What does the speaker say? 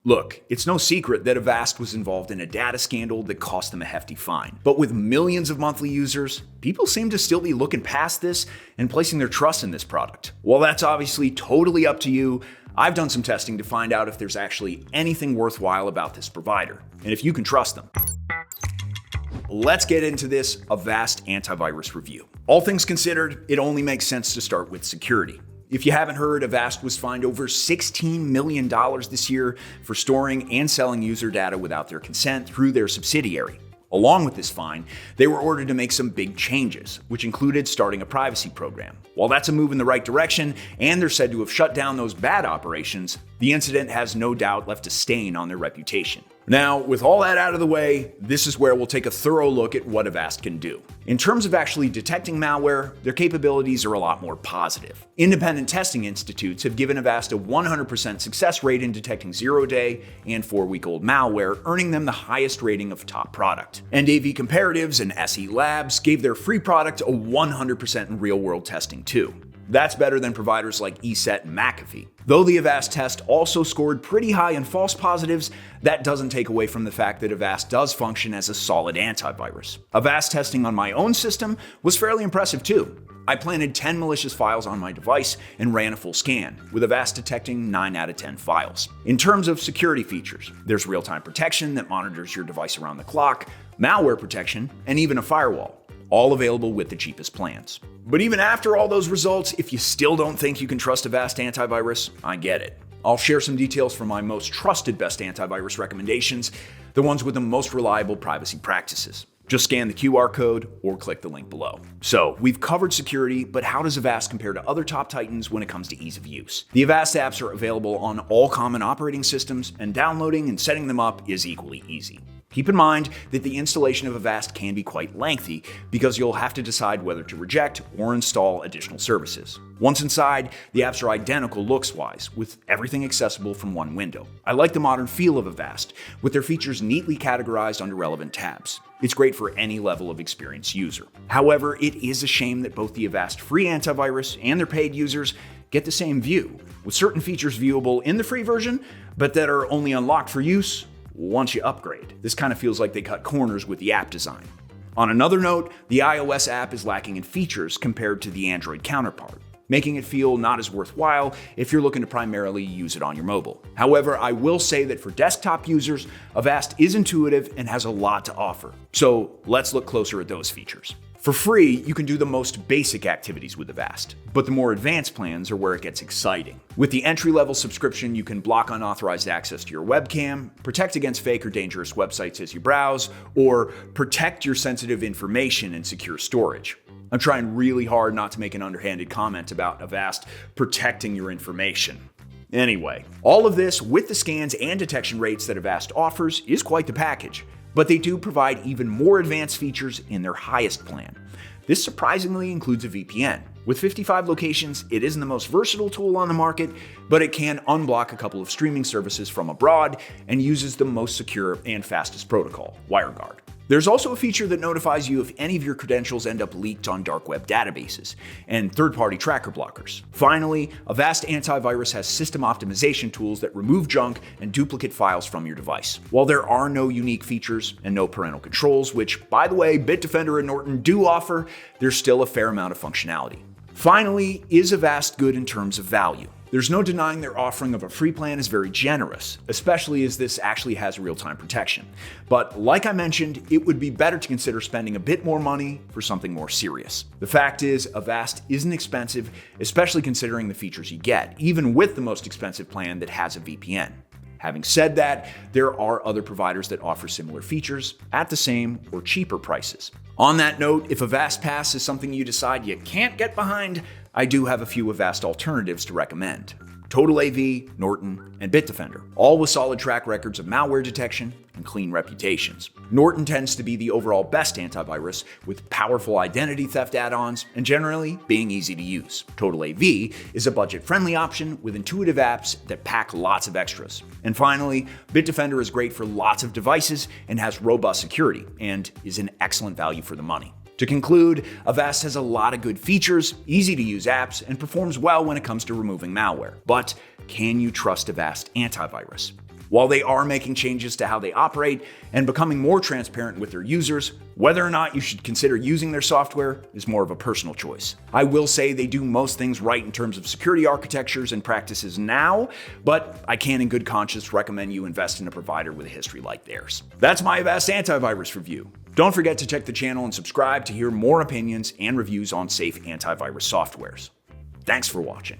Look, it's no secret that Avast was involved in a data scandal that cost them a hefty fine. But with millions of monthly users, people seem to still be looking past this and placing their trust in this product. While that's obviously totally up to you, I've done some testing to find out if there's actually anything worthwhile about this provider, and if you can trust them. Let's get into this Avast antivirus review. All things considered, it only makes sense to start with security. If you haven't heard, Avast was fined over $16 million this year for storing and selling user data without their consent through their subsidiary. Along with this fine, they were ordered to make some big changes, which included starting a privacy program. While that's a move in the right direction, and they're said to have shut down those bad operations, the incident has no doubt left a stain on their reputation. Now, with all that out of the way, this is where we'll take a thorough look at what Avast can do. In terms of actually detecting malware, their capabilities are a lot more positive. Independent testing institutes have given Avast a 100% success rate in detecting 0-day and 4-week-old malware, earning them the highest rating of top product. And AV Comparatives and SE Labs gave their free product a 100% in real-world testing too. That's better than providers like ESET and McAfee. Though the Avast test also scored pretty high in false positives, that doesn't take away from the fact that Avast does function as a solid antivirus. Avast testing on my own system was fairly impressive too. I planted 10 malicious files on my device and ran a full scan, with Avast detecting 9 out of 10 files. In terms of security features, there's real-time protection that monitors your device around the clock, malware protection, and even a firewall. All available with the cheapest plans. But even after all those results, if you still don't think you can trust Avast antivirus, I get it. I'll share some details from my most trusted best antivirus recommendations, the ones with the most reliable privacy practices. Just scan the QR code or click the link below. So, we've covered security, but how does Avast compare to other top titans when it comes to ease of use? The Avast apps are available on all common operating systems, and downloading and setting them up is equally easy. Keep in mind that the installation of Avast can be quite lengthy because you'll have to decide whether to reject or install additional services. Once inside, the apps are identical looks-wise, with everything accessible from one window. I like the modern feel of Avast, with their features neatly categorized under relevant tabs. It's great for any level of experienced user. However, it is a shame that both the Avast free antivirus and their paid users get the same view, with certain features viewable in the free version, but that are only unlocked for use once you upgrade. This kind of feels like they cut corners with the app design. On another note, the iOS app is lacking in features compared to the Android counterpart, making it feel not as worthwhile if you're looking to primarily use it on your mobile. However, I will say that for desktop users, Avast is intuitive and has a lot to offer. So let's look closer at those features. For free, you can do the most basic activities with Avast, but the more advanced plans are where it gets exciting. With the entry-level subscription, you can block unauthorized access to your webcam, protect against fake or dangerous websites as you browse, or protect your sensitive information in secure storage. I'm trying really hard not to make an underhanded comment about Avast protecting your information. Anyway, all of this with the scans and detection rates that Avast offers is quite the package. But they do provide even more advanced features in their highest plan. This surprisingly includes a VPN. With 55 locations, it isn't the most versatile tool on the market, but it can unblock a couple of streaming services from abroad and uses the most secure and fastest protocol, WireGuard. There's also a feature that notifies you if any of your credentials end up leaked on dark web databases, and third-party tracker blockers. Finally, Avast Antivirus has system optimization tools that remove junk and duplicate files from your device. While there are no unique features and no parental controls, which, by the way, Bitdefender and Norton do offer, there's still a fair amount of functionality. Finally, is Avast good in terms of value? There's no denying their offering of a free plan is very generous, especially as this actually has real-time protection. But like I mentioned, it would be better to consider spending a bit more money for something more serious. The fact is, Avast isn't expensive, especially considering the features you get, even with the most expensive plan that has a VPN. Having said that, there are other providers that offer similar features at the same or cheaper prices. On that note, if Avast Pass is something you decide you can't get behind, I do have a few Avast alternatives to recommend. Total AV, Norton, and Bitdefender, all with solid track records of malware detection and clean reputations. Norton tends to be the overall best antivirus, with powerful identity theft add-ons and generally being easy to use. Total AV is a budget-friendly option with intuitive apps that pack lots of extras. And finally, Bitdefender is great for lots of devices and has robust security, and is an excellent value for the money. To conclude, Avast has a lot of good features, easy-to-use apps, and performs well when it comes to removing malware. But can you trust Avast antivirus? While they are making changes to how they operate and becoming more transparent with their users, whether or not you should consider using their software is more of a personal choice. I will say they do most things right in terms of security architectures and practices now, but I can in good conscience recommend you invest in a provider with a history like theirs. That's my Avast antivirus review. Don't forget to check the channel and subscribe to hear more opinions and reviews on safe antivirus softwares. Thanks for watching.